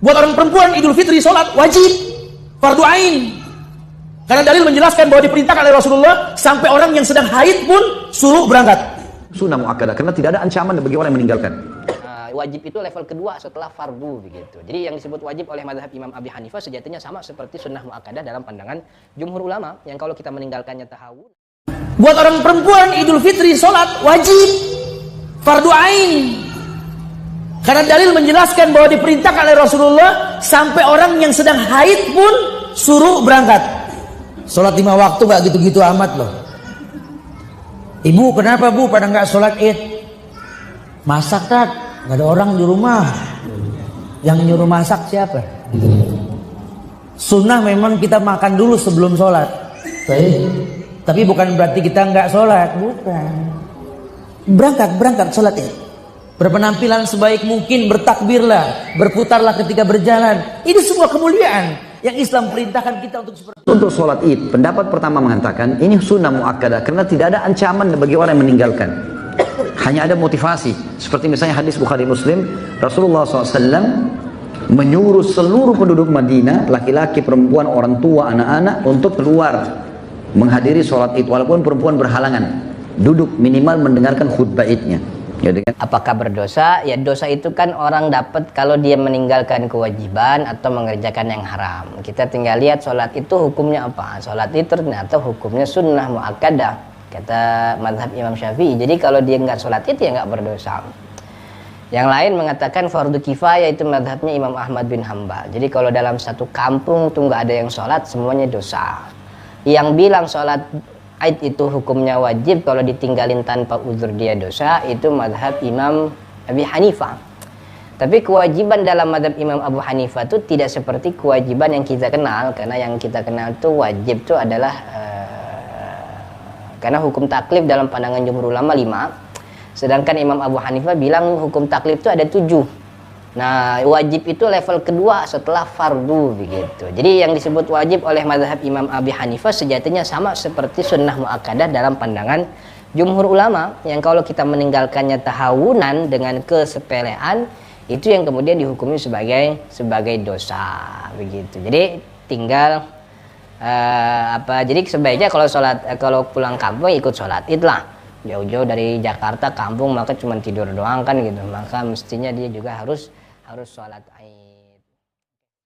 Buat orang perempuan Idul Fitri sholat wajib, fardu ain. Karena dalil menjelaskan bahwa diperintahkan oleh Rasulullah sampai orang yang sedang haid pun suruh berangkat. Sunnah muakkadah karena tidak ada ancaman bagi orang yang meninggalkan. Wajib itu level kedua setelah fardu begitu. Jadi yang disebut wajib oleh mazhab Imam Abi Hanifah sejatinya sama seperti sunnah muakkadah dalam pandangan jumhur ulama yang kalau kita meninggalkannya tahawun. Buat orang perempuan Idul Fitri sholat wajib, fardu ain. Karena dalil menjelaskan bahwa diperintahkan oleh Rasulullah sampai orang yang sedang haid pun suruh berangkat. Sholat 5 waktu gak gitu-gitu amat loh. Ibu kenapa bu pada gak sholat id? Masak tak? Gak ada orang di rumah. Yang nyuruh masak siapa? Sunnah memang kita makan dulu sebelum sholat. Tapi bukan berarti kita gak sholat. Bukan. Berangkat sholat id. Berpenampilan sebaik mungkin, bertakbirlah, berputarlah ketika berjalan. Ini semua kemuliaan yang Islam perintahkan kita untuk seperti itu. Untuk sholat id, pendapat pertama mengatakan ini sunnah muakkadah karena tidak ada ancaman bagi orang yang meninggalkan. Hanya ada motivasi. Seperti misalnya hadis Bukhari Muslim, Rasulullah SAW menyuruh seluruh penduduk Madinah, laki-laki, perempuan, orang tua, anak-anak untuk keluar menghadiri sholat id walaupun perempuan berhalangan. Duduk minimal mendengarkan khutbah idnya. Apakah berdosa? Ya dosa itu kan orang dapat kalau dia meninggalkan kewajiban atau mengerjakan yang haram. Kita tinggal lihat sholat itu hukumnya apa. Sholat itu ternyata hukumnya sunnah muakkadah kata mazhab Imam Syafi'i. Jadi kalau dia nggak sholat itu ya nggak berdosa. Yang lain mengatakan fardu kifayah, itu mazhabnya Imam Ahmad bin Hambal. Jadi kalau dalam satu kampung tuh nggak ada yang sholat semuanya dosa. Yang bilang sholat Aid itu hukumnya wajib, kalau ditinggalin tanpa uzur dia dosa, itu madhab Imam Abi Hanifah. Tapi kewajiban dalam madhab Imam Abu Hanifah itu tidak seperti kewajiban yang kita kenal, karena yang kita kenal itu wajib itu adalah karena hukum taklif dalam pandangan jumhur ulama 5, sedangkan Imam Abu Hanifah bilang hukum taklif itu ada 7. Nah, wajib itu level kedua setelah fardu begitu. Jadi yang disebut wajib oleh mazhab Imam Abi Hanifah sejatinya sama seperti sunnah muakkadah dalam pandangan jumhur ulama yang kalau kita meninggalkannya tahawunan dengan kesepelean itu yang kemudian dihukumi sebagai dosa begitu. Jadi tinggal jadi sebaiknya kalau pulang kampung ikut sholat id lah. Jauh-jauh dari Jakarta kampung maka cuma tidur doang kan gitu. Maka mestinya dia juga harus sholat Aid.